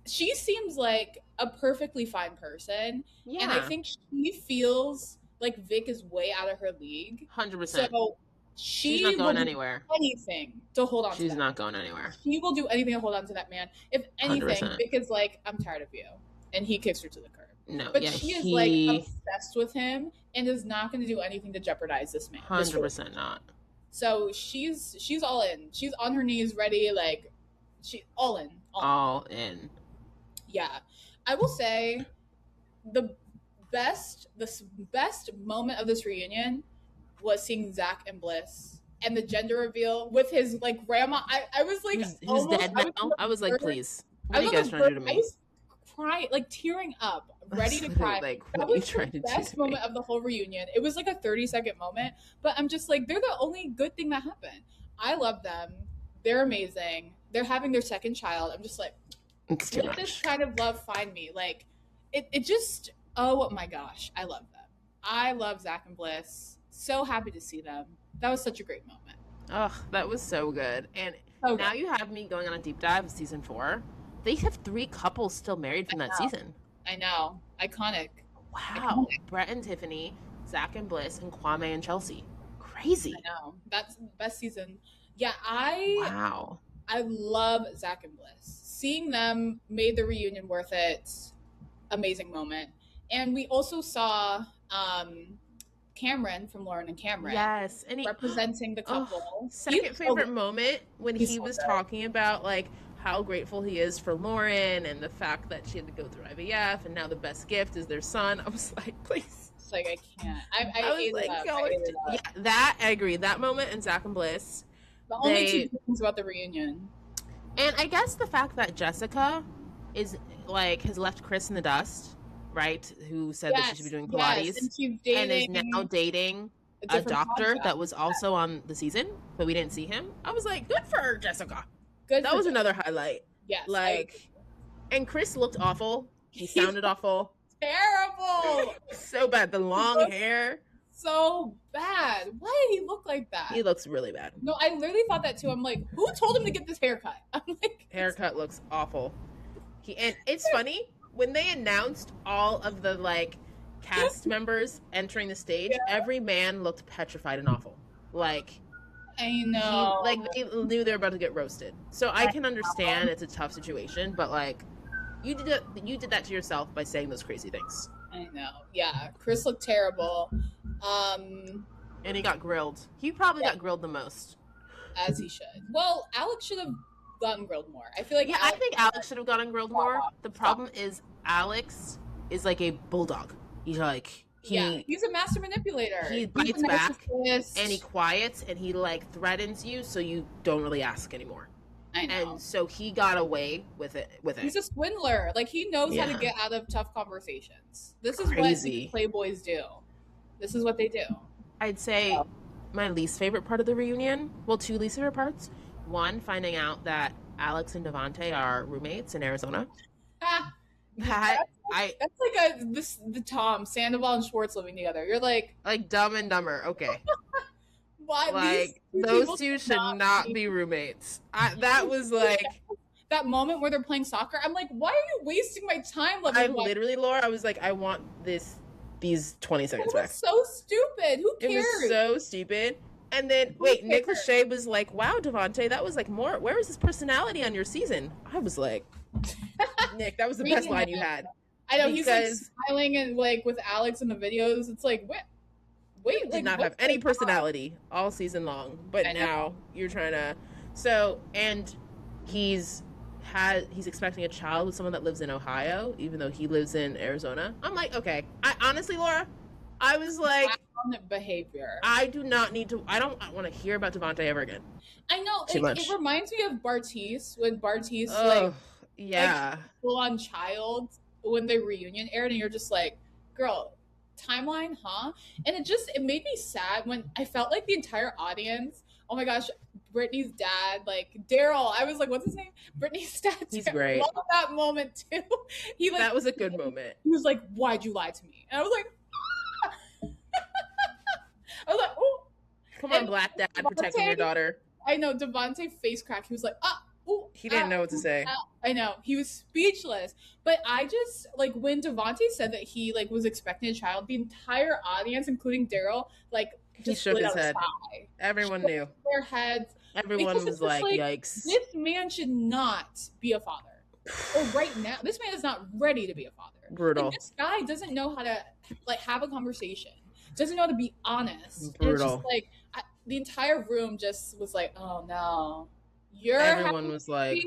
She seems like a perfectly fine person. Yeah. And I think she feels like Vic is way out of her league. 100%. So she's not going anywhere. Anything to hold on to. She's not going anywhere. She will do anything to hold on to that man. If anything, 100%. Vic is like, I'm tired of you. And he kicks her to the curb. No, but she is like obsessed with him and is not going to do anything to jeopardize this man. 100% not. So she's all in. She's on her knees, ready. Like, she all in. All in. Yeah, I will say the best moment of this reunion was seeing Zack and Bliss and the gender reveal with his like grandma. I was like, Who's almost, dead now? I was like, please, what are you was guys on the trying to do to verge- I me? was crying, like tearing up, ready to cry. Like, That what are you was trying the to do best to me? moment of the whole reunion. It was like a 30-second moment, but I'm just like, they're the only good thing that happened. I love them. They're amazing. They're having their second child. I'm just like, It's too let this much. kind of love find me. Like, it just, oh my gosh, I love them. I love Zack and Bliss. So happy to see them. That was such a great moment. Oh, that was so good. And So now good. you have me going on a deep dive of season 4. They have 3 couples still married from that season. I know. Iconic. Wow. Brett and Tiffany, Zack and Bliss, and Kwame and Chelsea. Crazy. I know. That's the best season. Yeah, Wow. I love Zack and Bliss. Seeing them made the reunion worth it. Amazing moment. And we also saw Cameron from Lauren and Cameron. Yes. And he, representing the couple. Second favorite moment when he so was good. talking about like how grateful he is for Lauren and the fact that she had to go through IVF and now the best gift is their son. I was like, please. It's like, I can't. I was ate like, it up. yo, I ate it up. yeah, that I agree. That moment and Zack and Bliss. The only two good things about the reunion. And I guess the fact that Jessica is like has left Chris in the dust, right? Who said that she should be doing Pilates, yes. And she's dating and is now dating a doctor that was also on the season, but we didn't see him. I was like, good for her, Jessica. Good. That was another highlight. Yes. Like, and Chris looked awful. He sounded awful. Terrible. So bad. The long hair. So bad. Why did he look like that? He looks really bad. No, I literally thought that too. I'm like, who told him to get this haircut? I'm like, haircut looks awful. And it's funny when they announced all of the like cast members entering the stage, every man looked petrified and awful. Like, I know. Like they knew they were about to get roasted. So I can understand it's a tough situation, but like you did that to yourself by saying those crazy things. I know. Yeah, Chris looked terrible. And he got grilled. He probably got grilled the most. As he should. Well, Alex should have gotten grilled more. I feel like I think Alex should have gotten grilled more. The problem is Alex is like a bulldog. He's like he's a master manipulator. He bites back and he quiets and he like threatens you, so you don't really ask anymore. I know. And so he got away with it. He's a swindler. Like he knows how to get out of tough conversations. This is Crazy. what playboys do. This is what they do. I'd say my least favorite part of the reunion. Well, 2 least favorite parts. One, finding out that Alex and Devante are roommates in Arizona. That's like the Tom Sandoval and Schwartz living together. You're like Dumb and Dumber. Okay. Why? Like those two should not be roommates. That was like that moment where they're playing soccer. I'm like, why are you wasting my time? Literally, Laura, I was like, I want these 20 seconds back. So stupid. Who cares? It was so stupid. And then Nick Lachey was like, wow, Devante, that was like more. Where is his personality on your season? I was like, Nick, that was the best line you had. I know, he's like smiling and like with Alex in the videos. It's like, wait, did not have any personality all season long, but now you're trying to. So, and he's expecting a child with someone that lives in Ohio, even though he lives in Arizona. I'm like, okay. I honestly, Laura, I was like, behavior. I do not need to. I don't want to hear about Devante ever again. I know. It reminds me of Bartise when Bartise full on child when the reunion aired, and you're just like, girl, timeline, huh? And it made me sad when I felt like the entire audience. Oh my gosh, Brittany's dad, like Daryl. I was like, what's his name? Brittany's dad. He's great. I love that moment too. That was a good moment. He was like, "Why'd you lie to me?" And I was like, "Oh, come on, black dad, protecting your daughter." I know. Devante face crack. He was like, he didn't know what to say. I know. He was speechless. But I just like when Devante said that he like was expecting a child, the entire audience, including Daryl, like he shook his head. Everyone knew. Their heads. Everyone was like, "Yikes! This man should not be a father." Or right now, this man is not ready to be a father. Brutal. Like, this guy doesn't know how to like have a conversation. Doesn't know how to be honest. Brutal. And it's just like the entire room just was like, "Oh no, everyone was like,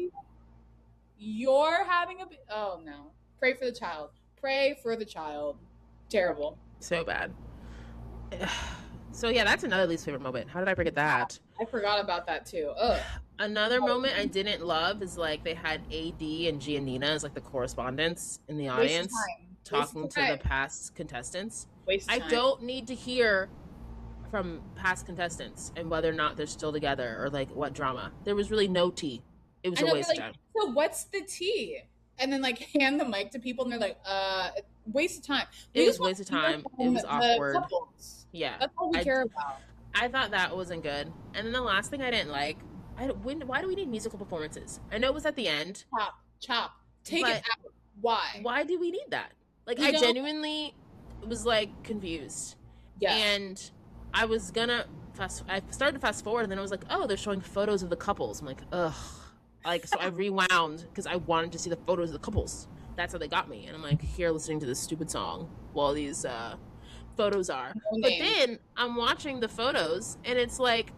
you're having a oh no." Pray for the child. Pray for the child. Terrible. So bad. So yeah, that's another least favorite moment. How did I forget that? I forgot about that too. Ugh. Another moment I didn't love is like they had AD and Giannina as like the correspondents in the Waste of audience time. talking to the past contestants. Waste I of time. don't need to hear from past contestants and whether or not they're still together or like what drama. There was really no tea. It was a waste of time. So what's the tea? And then like hand the mic to people and they're like, waste of time. It was a waste of time. It was awkward. Couples. Yeah. That's all we care about. I thought that wasn't good. And then the last thing I didn't like, why do we need musical performances? I know it was at the end. Chop. Take it out. Why? Why do we need that? Like, I genuinely was like confused. Yeah. And I was gonna I started to fast forward and then I was like, oh, they're showing photos of the couples. I'm like, ugh. Like, so I rewound because I wanted to see the photos of the couples. That's how they got me. And I'm like, here listening to this stupid song while these photos are. But then I'm watching the photos and it's like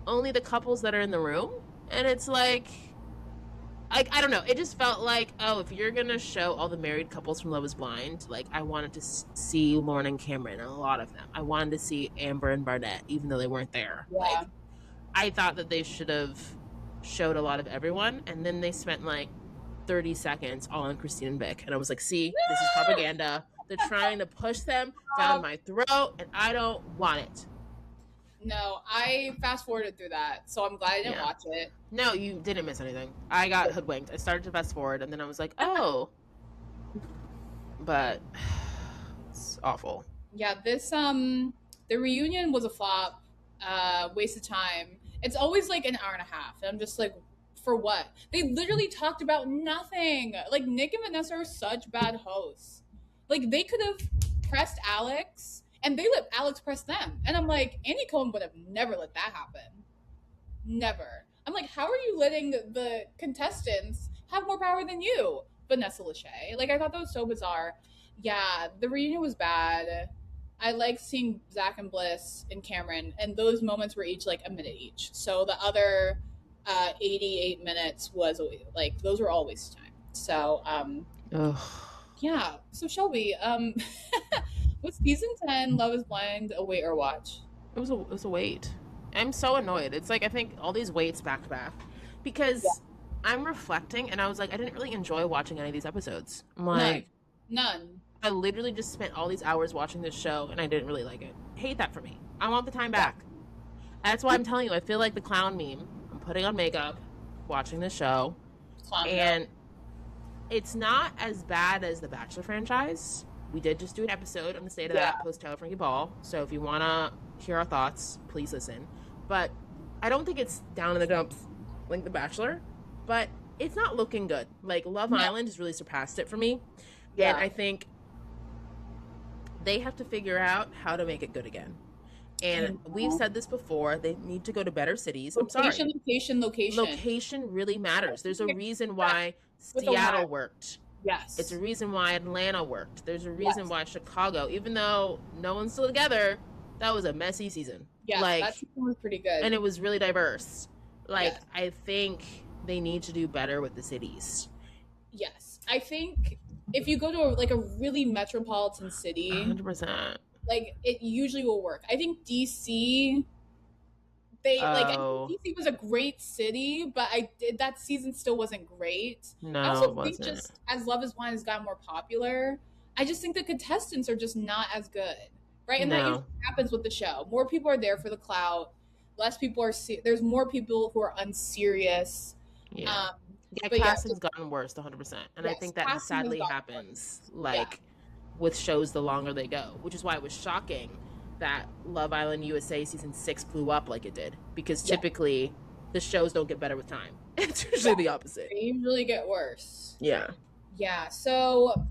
only the couples that are in the room. And it's like I don't know. It just felt like, oh, if you're going to show all the married couples from Love is Blind, like I wanted to see Lauren and Cameron, a lot of them. I wanted to see Amber and Barnett, even though they weren't there. Yeah. Like, I thought that they should have showed a lot of everyone. And then they spent like 30 seconds all on Christine and Vic. And I was like, see, this is propaganda. They're trying to push them down my throat, and I don't want it. No, I fast forwarded through that, so I'm glad I didn't watch it. No, you didn't miss anything. I got hoodwinked. I started to fast forward, and then I was like, oh. But it's awful. Yeah, this, the reunion was a flop, waste of time. It's always like an hour and a half, and I'm just like, for what? They literally talked about nothing. Like, Nick and Vanessa are such bad hosts. Like, they could have pressed Alex, and they let Alex press them. And I'm like, Andy Cohen would have never let that happen. Never. I'm like, how are you letting the contestants have more power than you, Vanessa Lachey? Like, I thought that was so bizarre. Yeah, the reunion was bad. I like seeing Zack and Bliss and Cameron, and those moments were each like a minute each. So the other 88 minutes was like, those were all waste of time. So, yeah. So Shelby, was season 10 Love is Blind a wait or watch? It was a wait. I'm so annoyed. It's like I think all these waits back to back because I'm reflecting and I was like, I didn't really enjoy watching any of these episodes. I'm like, none. I literally just spent all these hours watching this show and I didn't really like it. Hate that for me. I want the time back. That's why I'm telling you, I feel like the clown meme. I'm putting on makeup, watching this show, and it's not as bad as the Bachelor franchise. We did just do an episode on the state of that post Taylor Frankie Ball. So if you want to hear our thoughts, please listen. But I don't think it's down in the dumps like the Bachelor, but it's not looking good. Like Love Island has really surpassed it for me. Yeah. And I think they have to figure out how to make it good again. And we've said this before, they need to go to better cities. Location. Location really matters. There's a reason why Seattle worked. Yes. It's a reason why Atlanta worked. There's a reason why Chicago, even though no one's still together, that was a messy season. Yeah, like, that season was pretty good. And it was really diverse. Like, I think they need to do better with the cities. Yes. I think if you go to a really metropolitan city, 100%. Like, it usually will work. I think DC, DC was a great city, but that season still wasn't great. No, I also think just as Love is Blind has gotten more popular, I just think the contestants are just not as good, right? And that usually happens with the show. More people are there for the clout. Less people are. There's more people who are unserious. Yeah. Casting's gotten worse, 100%, and I think that sadly happens. With shows the longer they go, which is why it was shocking that Love Island USA season 6 blew up like it did, because typically the shows don't get better with time. It's usually the opposite. They usually get worse. Yeah. So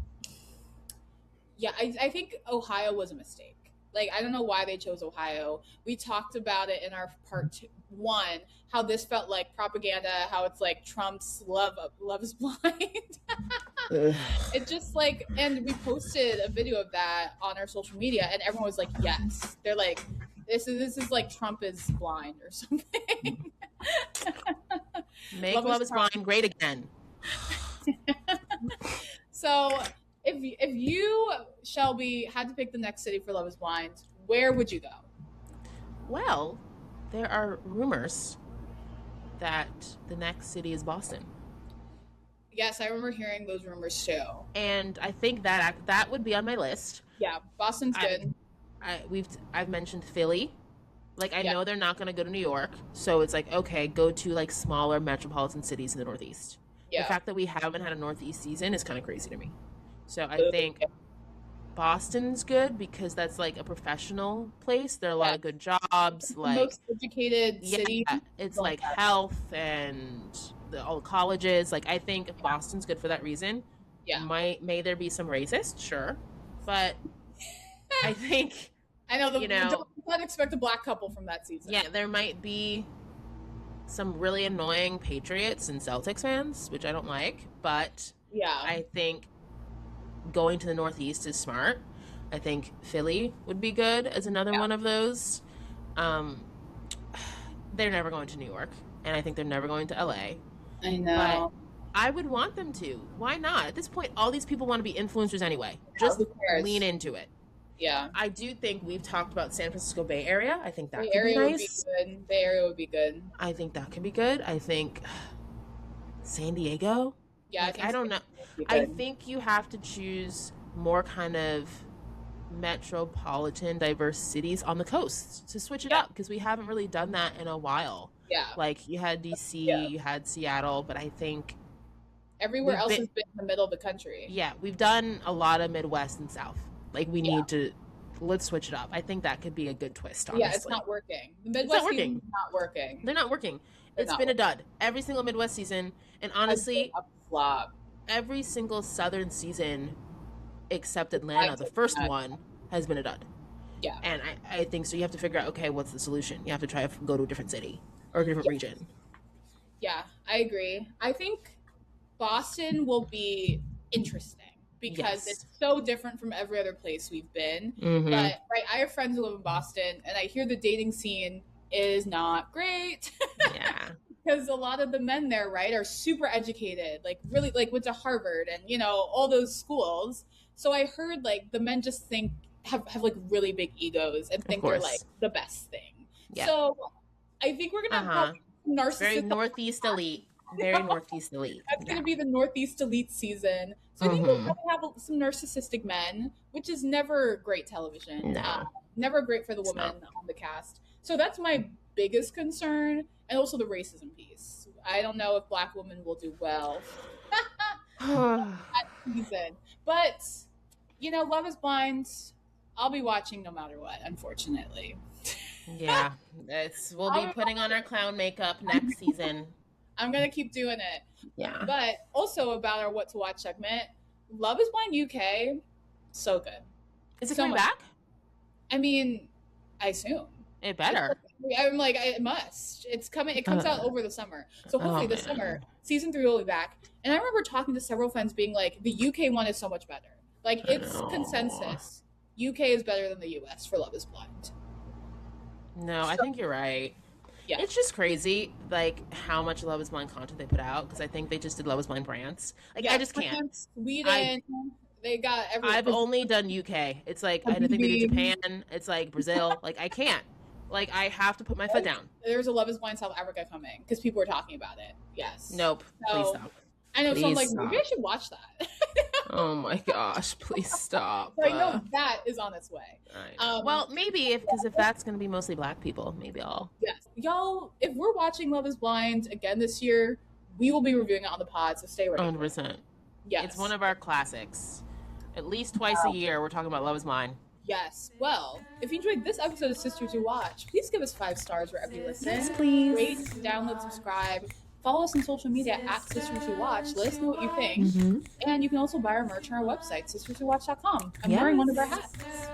I think Ohio was a mistake. Like, I don't know why they chose Ohio. We talked about it in our part 1, how this felt like propaganda, how it's like Trump's Love is Blind. It just like, and we posted a video of that on our social media, and everyone was like, yes. They're like, this is like Trump is blind or something. Make Love is Blind great again. So if you, Shelby, had to pick the next city for Love is Blind, where would you go? Well, there are rumors that the next city is Boston. Yes, I remember hearing those rumors too. And I think that would be on my list. Yeah, Boston's good. I've mentioned Philly. Like, I Yeah. know they're not going to go to New York, so it's like, okay, go to like smaller metropolitan cities in the Northeast. Yeah. The fact that we haven't had a Northeast season is kind of crazy to me. So I Good. think Boston's good because that's like a professional place. There are a lot of good jobs. The Like, most educated city. it's like health and all the colleges. Like, I think Boston's good for that reason. Yeah. May there be some racist? Sure. But I think I know, don't expect a black couple from that season. Yeah, there might be some really annoying Patriots and Celtics fans, which I don't like, but yeah, I think going to the Northeast is smart. I think Philly would be good as another one of those. They're never going to New York, and I think they're never going to LA. I know. But I would want them to. Why not? At this point, all these people want to be influencers anyway. Just lean into it. Yeah. I do think we've talked about San Francisco Bay Area. I think that could be nice. Bay Area would be good. I think that could be good. I think San Diego. Yeah, I don't know. I think you have to choose more kind of metropolitan diverse cities on the coast to switch it up, because we haven't really done that in a while. Yeah. Like, you had DC, you had Seattle, but I think everywhere else has been in the middle of the country. Yeah, we've done a lot of Midwest and South. Like, we need to, let's switch it up. I think that could be a good twist, honestly. Yeah, it's not working. The Midwest season is not working. They're not working. It's been a dud. Every single Midwest season, and honestly, a flop. Every single Southern season except Atlanta, the first one, has been a dud. Yeah. And I think so. You have to figure out, okay, what's the solution? You have to try to go to a different city or a different region. Yeah, I agree. I think Boston will be interesting because it's so different from every other place we've been. Mm-hmm. But I have friends who live in Boston, and I hear the dating scene is not great. Yeah. Because a lot of the men there, are super educated, really, went to Harvard and, all those schools. So I heard, the men just have really big egos and think they're, the best thing. Yeah. So I think we're going to have narcissistic... Very Northeast elite. Very Northeast elite. That's going to be the Northeast elite season. So I think we'll probably have some narcissistic men, which is never great television. No. Never great for the woman on the cast. So that's my biggest concern. And also the racism piece. I don't know if Black women will do well that season. But, Love is Blind, I'll be watching no matter what, unfortunately. Yeah. We'll be putting on our clown makeup next season. I'm going to keep doing it. Yeah. But also about our What to Watch segment, Love is Blind UK, so good. Is it coming back? I mean, I assume. It better. I'm like, it must. It's coming. It comes out over the summer. So hopefully this summer, season 3 will be back. And I remember talking to several friends being like, the UK one is so much better. It's consensus. UK is better than the US for Love is Blind. No, I think you're right. Yeah. It's just crazy, how much Love is Blind content they put out, because I think they just did Love is Blind France. I just can't. Sweden, they got everything. I've only done UK. It's I think they did Japan. It's Brazil. I can't. I have to put my foot down. There's a Love is Blind South Africa coming, because people are talking about it. Yes. Nope. So, please stop. I know, so I'm maybe I should watch that. Oh my gosh, please stop. So I know that is on its way. Well, maybe because if that's going to be mostly Black people, maybe I'll. Yes. Y'all, if we're watching Love is Blind again this year, we will be reviewing it on the pod, so stay ready. 100%. Yes. It's one of our classics. At least twice a year, we're talking about Love is Blind. Yes. Well, if you enjoyed this episode of Sisters Who Watch, please give us 5 stars wherever you listen. Yes, please. Rate, download, subscribe. Follow us on social media at Sisters Who Watch. Let us know what you think. And you can also buy our merch on our website, sisterswhowatch.com. I'm wearing one of our hats.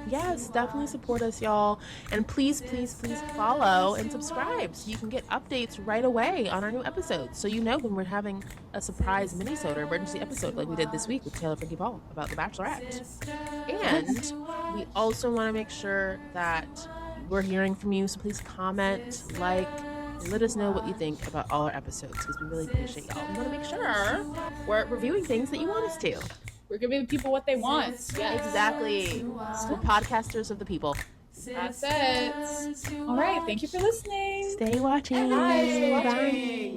Yes, definitely support us, y'all. And please, please, please follow and subscribe so you can get updates right away on our new episodes. So you know when we're having a surprise mini-sode or emergency episode like we did this week with Taylor Frankie Paul about The Bachelorette. And we also want to make sure that we're hearing from you. So please comment, let us know what you think about all our episodes, because we really appreciate y'all. We want to make sure we're reviewing things that you want us to. We're giving people what they want. Yes. Exactly. We're podcasters of the people. That's it. All right. Thank you for listening. Stay watching. Bye. Bye.